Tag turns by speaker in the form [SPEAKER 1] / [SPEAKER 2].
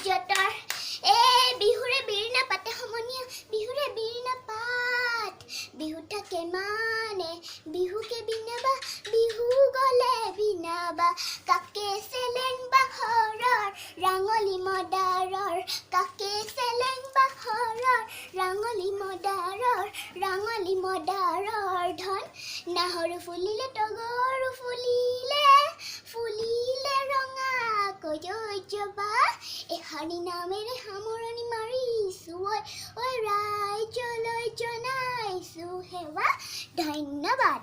[SPEAKER 1] যতৰ বিহুৰে বিৰিণা পাতে সমনীয়া বিহুৰে বিৰিণা পাত বিহু থাকে মানে বিহুকে বিনাবা বিহু গলে বিনাবা কাকে চেলেং বাহৰৰ ৰাঙলী মদাৰৰ কাকে চেলেং বাহৰৰ ৰাঙলী মদাৰৰ ধন নাহৰু ফুলিলে তগৰো ফুলিলে ৰঙা কয়জবা এহাৰি নামেৰে সামৰণি মাৰিছো ঐ ৰাইজলৈ জনাইছো সেৱা ধন্যবাদ।